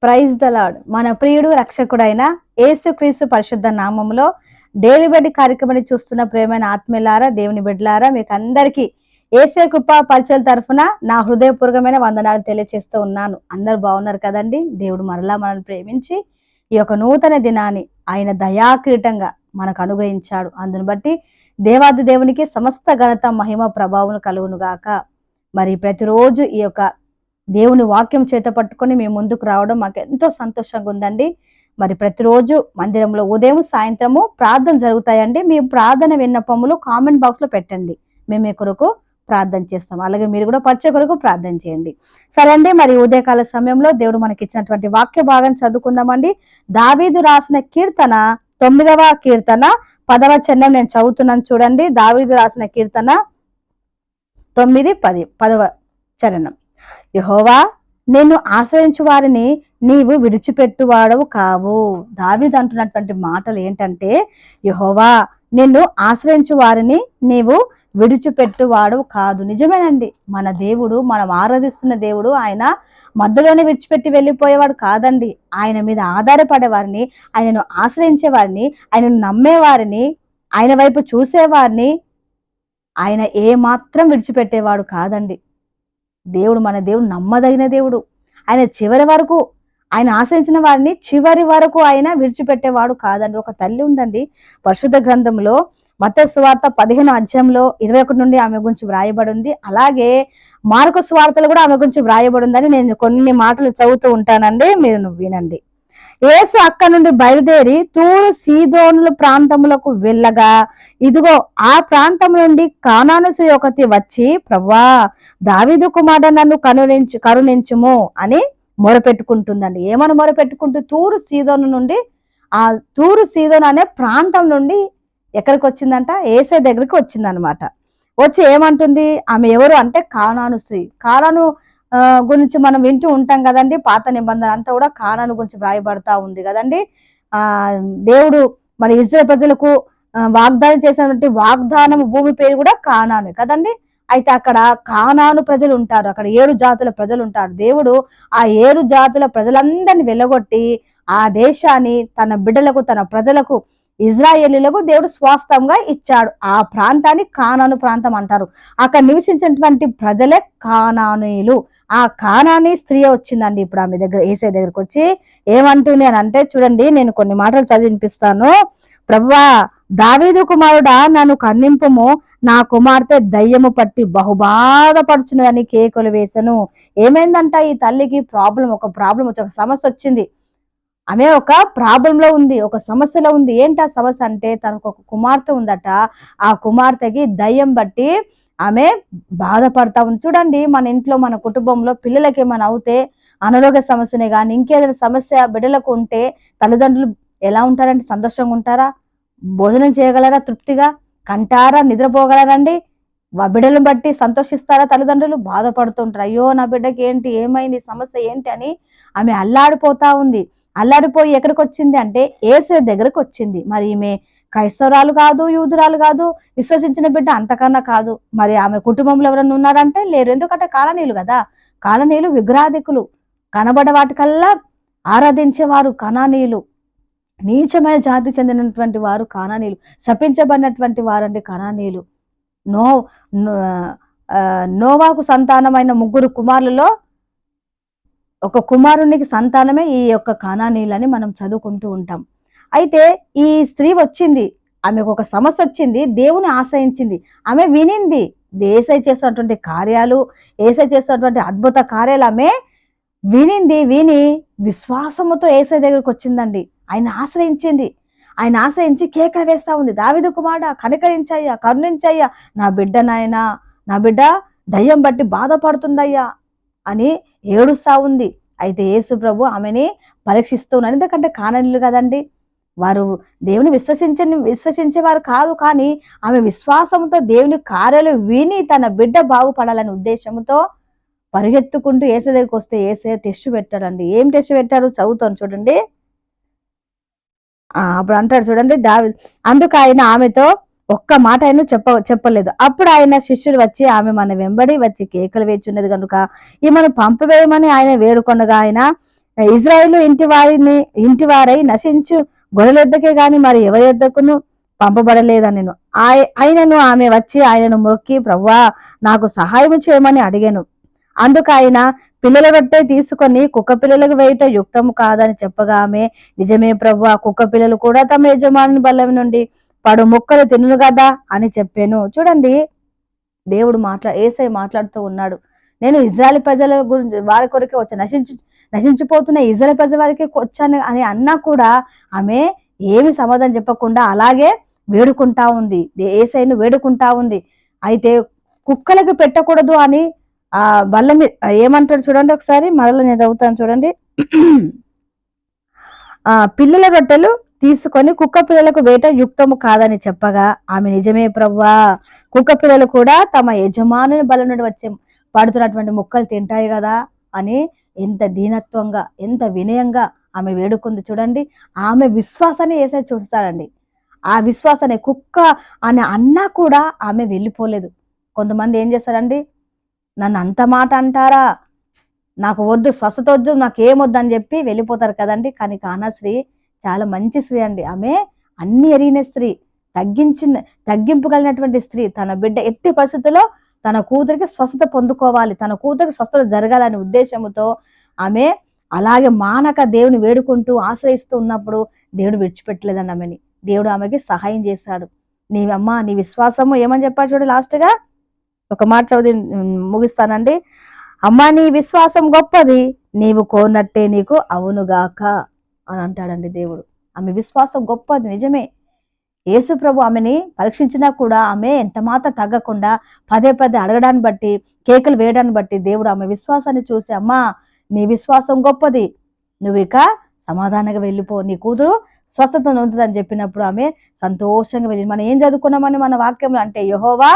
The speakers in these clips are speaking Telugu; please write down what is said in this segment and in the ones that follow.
Praise the lord. మన ప్రియుడు రక్షకుడైన యేసుక్రీస్తు పరిశుద్ధ నామములో డైలీ బెడ్ కార్యక్రమాన్ని చూస్తున్న ప్రేమైన ఆత్మీయులారా, దేవుని బిడ్డలారా, మీకు అందరికీ యేసే కృపా పరిచయాల తరఫున నా హృదయపూర్వకమైన వందనాలు తెలియజేస్తూ ఉన్నాను. అందరు బాగున్నారు కదండి. దేవుడు మరలా మనల్ని ప్రేమించి ఈ యొక్క నూతన దినాన్ని ఆయన దయాక్రీటంగా మనకు అనుగ్రహించాడు. అందుని బట్టి దేవాది దేవునికి సమస్త ఘనత మహిమ ప్రభావం కలుగును గాక. మరి ప్రతిరోజు ఈ యొక్క దేవుని వాక్యం చేత పట్టుకొని మేము ముందుకు రావడం మాకు ఎంతో సంతోషంగా ఉందండి. మరి ప్రతిరోజు మందిరంలో ఉదయం సాయంత్రము ప్రార్థన జరుగుతాయండి. మీ ప్రార్థన విన్నపములు కామెంట్ బాక్స్లో పెట్టండి, మేము మీ కొరకు ప్రార్థన చేస్తాం. అలాగే మీరు కూడా పరిచయ కొరకు ప్రార్థన చేయండి. సరే అండి, మరి ఉదయకాల సమయంలో దేవుడు మనకి ఇచ్చినటువంటి వాక్య భాగం చదువుకుందామండి. దావీదు రాసిన కీర్తన 9వ కీర్తన 10వ చరణం నేను చదువుతున్నాను చూడండి. దావీదు రాసిన కీర్తన 9, 10, 10వ చరణం. యెహోవా, నిన్ను ఆశ్రయించు వారిని నీవు విడిచిపెట్టువాడవు కావు. దావీదు అంటున్నటువంటి మాటలు ఏంటంటే, యెహోవా, నిన్ను ఆశ్రయించు వారిని నీవు విడిచిపెట్టువాడు కాదు. నిజమేనండి, మన దేవుడు, మనం ఆరాధిస్తున్న దేవుడు ఆయన మధ్యలోనే విడిచిపెట్టి వెళ్ళిపోయేవాడు కాదండి. ఆయన మీద ఆధారపడే వారిని, ఆయనను ఆశ్రయించే వారిని, ఆయనను నమ్మేవారిని, ఆయన వైపు చూసేవారిని ఆయన ఏమాత్రం విడిచిపెట్టేవాడు కాదండి. దేవుడు, మన దేవుడు నమ్మదగిన దేవుడు. ఆయన చివరి వరకు, ఆయన ఆశ్రయించిన వారిని చివరి వరకు ఆయన విడిచిపెట్టేవాడు కాదండి. ఒక తల్లి ఉందండి పరిశుద్ధ గ్రంథంలో, మత్తయి సువార్త 15వ అధ్యాయంలో 21 నుండి ఆమె గురించి వ్రాయబడి ఉంది. అలాగే మార్కు సువార్తలు కూడా ఆమె గురించి వ్రాయబడి ఉందని నేను కొన్ని మాటలు చదువుతూ ఉంటానండి, మీరు వినండి. యేసు అక్కడ నుండి బయలుదేరి తూరు సీదోనుల ప్రాంతములకు వెళ్ళగా, ఇదిగో ఆ ప్రాంతం నుండి కానాను స్త్రీ ఒకటి వచ్చి, ప్రభువా, దావీదు కుమారుడు నన్ను కరుణించుము అని మొరపెట్టుకుంటుందండి. ఏమని మొరపెట్టుకుంటూ? తూరు సీదోను నుండి, ఆ తూరు సీదోను అనే ప్రాంతం నుండి ఎక్కడికి వచ్చిందంట? యేసయ్య దగ్గరికి వచ్చిందనమాట. వచ్చి ఏమంటుంది? ఆమె ఎవరు అంటే కానాను స్త్రీ. కానాను గురించి మనం వింటూ ఉంటాం కదండి. పాత నిబంధన అంతా కూడా కానాను గురించి వ్రాయబడతా ఉంది కదండి. దేవుడు మరి ఇశ్రాయేలు ప్రజలకు వాగ్దానం చేసినటువంటి వాగ్దానం భూమి పేరు కూడా కానాను కదండి. అయితే అక్కడ కానాను ప్రజలు ఉంటారు, అక్కడ 7 జాతుల ప్రజలు ఉంటారు. దేవుడు ఆ 7 జాతుల ప్రజలందరినీ వెళ్ళగొట్టి ఆ దేశాన్ని తన బిడ్డలకు, తన ప్రజలకు, ఇజ్రాయేలీలకు దేవుడు స్వాస్థంగా ఇచ్చాడు. ఆ ప్రాంతాన్ని కానాను ప్రాంతం అంటారు. అక్కడ నివసించినటువంటి ప్రజలే కానానీయులు. ఆ కానానీ స్త్రీ వచ్చిందండి ఇప్పుడు ఆమె దగ్గర, యేసయ్య దగ్గరకు వచ్చి ఏమంటుంది అని అంటే, చూడండి, నేను కొన్ని మాటలు చదివినిపిస్తాను. ప్రభువా, దావీదు కుమారుడా, నన్ను కన్నింపుము, నా కుమార్తె దయ్యము పట్టి బహుబాధపడుచున్నదని కేకలు వేసను. ఏమైందంట? ఈ తల్లికి ఒక సమస్య వచ్చింది. ఆమె ఒక ప్రాబ్లంలో ఉంది, ఒక సమస్యలో ఉంది. ఏంటి ఆ సమస్య అంటే, తనకు ఒక కుమార్తె ఉందట. ఆ కుమార్తెకి దయ్యం బట్టి ఆమె బాధపడతా ఉంది. చూడండి, మన ఇంట్లో, మన కుటుంబంలో పిల్లలకి ఏమైనా అవుతే, అనారోగ్య సమస్యనే కానీ ఇంకేదైనా సమస్య బిడ్డలకు ఉంటే తల్లిదండ్రులు ఎలా ఉంటారంటే, సంతోషంగా ఉంటారా? భోజనం చేయగలరా? తృప్తిగా కంటారా? నిద్రపోగలరండి? బిడ్డలను బట్టి సంతోషిస్తారా? తల్లిదండ్రులు బాధపడుతూ ఉంటారు. అయ్యో, నా బిడ్డకి ఏంటి, ఏమైంది, సమస్య ఏంటి అని ఆమె అల్లాడిపోతా ఉంది. అల్లాడిపోయి ఎక్కడికి వచ్చింది అంటే యేసయ్య దగ్గరకు వచ్చింది. మరి ఈమె క్రైస్తవురాలు కాదు, యూదురాలు కాదు, విశ్వసించిన బిడ్డ అంతకన్నా కాదు. మరి ఆమె కుటుంబంలో ఎవరైనా ఉన్నారంటే లేరు. ఎందుకంటే కాలనీయులు కదా. కాలనీయులు విగ్రహాధికులు, కనబడ వాటికల్లా ఆరాధించేవారు కానానీయులు. నీచమైన జాతి చెందినటువంటి వారు కానానీయులు, శపించబడినటువంటి వారండి కానానీయులు. నోవాకు సంతానమైన 3 కుమారులలో ఒక కుమారునికి సంతానమే ఈ యొక్క కానానీయులని మనం చదువుకుంటూ ఉంటాం. అయితే ఈ స్త్రీ వచ్చింది, ఆమెకు ఒక సమస్య వచ్చింది, దేవుని ఆశ్రయించింది, ఆమె వినింది. యేసయ్య చేస్తున్నటువంటి కార్యాలు, యేసయ్య చేస్తున్నటువంటి అద్భుత కార్యాలు ఆమె వినింది. విని విశ్వాసముతో యేసయ్య దగ్గరికి వచ్చిందండి. ఆయన ఆశ్రయించి కేకలు వేస్తా ఉంది, దావీదు కుమారుడా, కనికరించయ్యా, కరుణించయ్యా, నా బిడ్డ నాయనా, నా బిడ్డ దయ్యం బట్టి బాధపడుతుందయ్యా అని ఏడుస్తా ఉంది. అయితే యేసు ప్రభు ఆమెని పరీక్షిస్తూ ఉన్నారు. ఎందుకంటే కానానీయులు కదండి, వారు దేవుని విశ్వసించేవారు కాదు. కానీ ఆమె విశ్వాసంతో దేవుని కార్యాలు విని తన బిడ్డ బాగుపడాలనే ఉద్దేశంతో పరిగెత్తుకుంటూ యేసయ్య దగ్గరికి వస్తే యేసయ్య టెస్ట్ పెట్టారండి. ఏం టెస్ట్ పెట్టారు? చదువుతాను చూడండి. అప్పుడు అంటాడు చూడండి, అందుకు ఆయన ఆమెతో ఒక్క మాట ఆయన చెప్పలేదు. అప్పుడు ఆయన శిష్యుడు వచ్చి ఆమె మన వెంబడి వచ్చి కేకలు వేచున్నది కనుక ఈమెను పంపివేయమని ఆయన వేడుకొనగా, ఆయన ఇజ్రాయేలు ఇంటి వారై నశించు గొర్రెల యొద్దకే గాని మరి ఎవరి యొద్దకును పంపబడలేదని నేను ఆయనను ఆమె వచ్చి ఆయనను మొక్కి ప్రభువా నాకు సహాయం చేయమని అడిగాను. అందుకు ఆయన పిల్లల రొట్టె తీసుకొని కుక్క పిల్లలకు వేయట యుక్తము కాదని చెప్పగా ఆమె నిజమే ప్రభువా, కుక్క పిల్లలు కూడా తమ యజమాని బల్ల నుండి పడు ముక్కలు తినును కదా అని చెప్పాను. చూడండి, దేవుడు యేసయ్య మాట్లాడుతూ ఉన్నాడు. నేను ఇజ్రాయెల్ ప్రజల గురించి వారి కొరకే వచ్చాను, నశించిపోతున్న ఇజ్రాయెల్ ప్రజల వారికి వచ్చాను అని అన్నా కూడా ఆమె ఏమి సమాధానం చెప్పకుండా అలాగే వేడుకుంటా ఉంది, యేసయ్యను వేడుకుంటా ఉంది. అయితే కుక్కలకు పెట్టకూడదు అని ఆ బల్ల మీద ఏమంటాడు చూడండి, ఒకసారి మరలా నేను చదువుతాను చూడండి. పిల్లల రొట్టెలు తీసుకొని కుక్క పిల్లలకు వేట యుక్తము కాదని చెప్పగా ఆమె నిజమే ప్రభువా, కుక్క పిల్లలు కూడా తమ యజమానుని బల నుండి వచ్చే పడుతున్నటువంటి ముక్కలు తింటాయి కదా అని ఎంత దీనత్వంగా ఎంత వినయంగా ఆమె వేడుకుంది చూడండి. ఆమె విశ్వాసాన్ని యేసయ్య చూస్తాడండి. ఆ విశ్వాసాన్ని కుక్క అని అన్నా కూడా ఆమె వెళ్ళిపోలేదు. కొంతమంది ఏం చేస్తారండి, నన్ను అంత మాట అంటారా, నాకు వద్దు, స్వస్థత వద్దు, నాకు ఏమొద్దు అని చెప్పి వెళ్ళిపోతారు కదండి. కానీ కానా స్త్రీ చాలా మంచి స్త్రీ అండి. ఆమె అన్ని ఎరిగిన స్త్రీ, తగ్గింపు కలిగినటువంటి స్త్రీ. తన బిడ్డ ఎట్టి పరిస్థితుల్లో తన కూతురికి స్వస్థత పొందుకోవాలి, తన కూతురికి స్వస్థత జరగాలనే ఉద్దేశంతో ఆమె అలాగే మానక దేవుని వేడుకుంటూ ఆశ్రయిస్తూ ఉన్నప్పుడు దేవుడు విడిచిపెట్టలేదండి ఆమెని. దేవుడు ఆమెకి సహాయం చేశాడు. నీ విశ్వాసము ఏమని చెప్పాడు చూడు, లాస్ట్గా ఒక మాట చదివి ముగిస్తానండి. అమ్మా నీ విశ్వాసం గొప్పది, నీవు కోరినట్టే నీకు అవునుగాక అని అంటాడండి దేవుడు. ఆమె విశ్వాసం గొప్పది, నిజమే. యేసు ప్రభు ఆమెని పరీక్షించినా కూడా ఆమె ఎంత మాత్రం తగ్గకుండా పదే అడగడాన్ని బట్టి, కేకలు వేయడాన్ని బట్టి దేవుడు ఆమె విశ్వాసాన్ని చూసి, అమ్మా నీ విశ్వాసం గొప్పది, నువ్వు ఇక సమాధానంగా వెళ్ళిపో, నీ కూతురు స్వస్థత నొందుతుందని చెప్పినప్పుడు ఆమె సంతోషంగా వెళ్ళింది. మనం ఏం చదువుకున్నామని మన వాక్యంలో అంటే, యెహోవా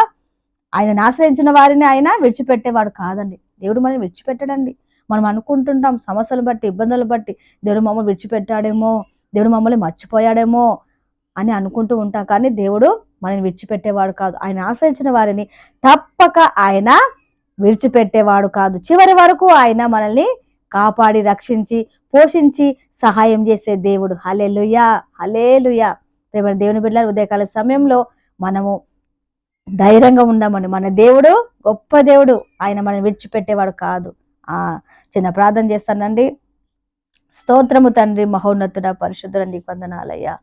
ఆయన ఆశ్రయించిన వారిని ఆయన విడిచిపెట్టేవాడు కాదండి. దేవుడు మనం విడిచిపెట్టడండి. మనం అనుకుంటుంటాం సమస్యలు బట్టి, ఇబ్బందులు బట్టి దేవుడు మమ్మల్ని విడిచిపెట్టాడేమో, దేవుడు మమ్మల్ని మర్చిపోయాడేమో అని అనుకుంటూ ఉంటాం. కానీ దేవుడు మనల్ని విడిచిపెట్టేవాడు కాదు. ఆయన ఆశ్రయించిన వారిని తప్పక ఆయన విడిచిపెట్టేవాడు కాదు. చివరి వరకు ఆయన మనల్ని కాపాడి రక్షించి పోషించి సహాయం చేసే దేవుడు. హల్లెలూయా, హల్లెలూయా. దేవుని బిడ్డలారా, ఉదయకాల సమయంలో మనము ధైర్యంగా ఉండమని, మన దేవుడు గొప్ప దేవుడు, ఆయన మనం విడిచిపెట్టేవాడు కాదు. చిన్న ప్రార్థన చేస్తానండి. స్తోత్రము తండ్రి, మహోన్నతుడ, పరిశుద్ధుడ, నీకు వందనాలయ్యా.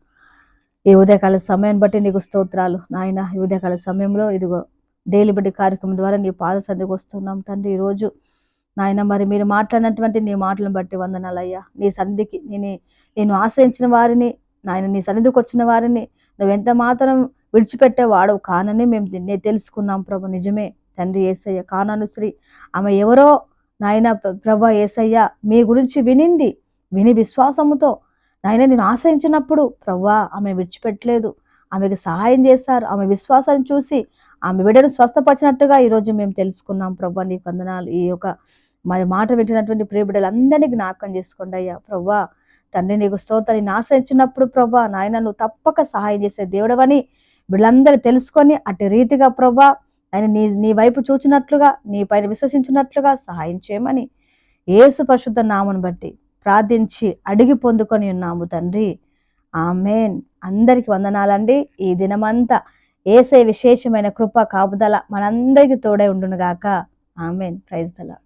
ఈ ఉదయకాల సమయం బట్టి నీకు స్తోత్రాలు నాయన. ఈ ఉదయకాల సమయంలో ఇదిగో డైలీ బడ్డీ కార్యక్రమం ద్వారా నీ పాద సన్నిధికి వస్తున్నాం తండ్రి. ఈరోజు నాయన మరి మీరు మాట్లాడినటువంటి నీ మాటలను బట్టి వందనాలయ్యా. నీ సన్నిధికి నేను ఆశ్రయించిన వారిని నాయన, నీ సన్నిధికి వచ్చిన వారిని నువ్వు ఎంత మాత్రం విడిచిపెట్టేవాడు కానని మేము తెలుసుకున్నాం ప్రభు. నిజమే తండ్రి. యేసయ్య కానాను స్త్రీ ఆమె ఎవరో నాయన ప్రభు యేసయ్య మీ గురించి విని విశ్వాసముతో నాయన నేను ఆశ్రయించినప్పుడు ప్రభువా ఆమె విడిచిపెట్టలేదు, ఆమెకు సహాయం చేశారు. ఆమె విశ్వాసాన్ని చూసి ఆమె బిడ్డను స్వస్థపరిచినట్టుగా ఈరోజు మేము తెలుసుకున్నాం ప్రభు. నీకు వందనాలు. ఈ యొక్క మరి మాట వింటున్నటువంటి ప్రియ బిడ్డలందరినీ జ్ఞాపకం చేసుకోండి అయ్యా ప్రభువా. తండ్రి నీకు స్తోత్రం. నేను ఆశ్రయించినప్పుడు ప్రభువా నాయన నువ్వు తప్పక సహాయం చేసే దేవుడవని వీళ్ళందరూ తెలుసుకొని అటు రీతిగా ప్రభువా ఆయన నీ వైపు చూచినట్లుగా, నీ పైన విశ్వసించినట్లుగా సహాయం చేయమని యేసు పరిశుద్ధ నామమును బట్టి ప్రార్థించి అడిగి పొందుకొని ఉన్నాము తండ్రి. ఆమేన్. అందరికి వందనాలండి. ఈ దినమంతా యేసయ్య విశేషమైన కృప కాపుదల మనందరికీ తోడై ఉండును గాక. ఆమేన్. Praise the lord.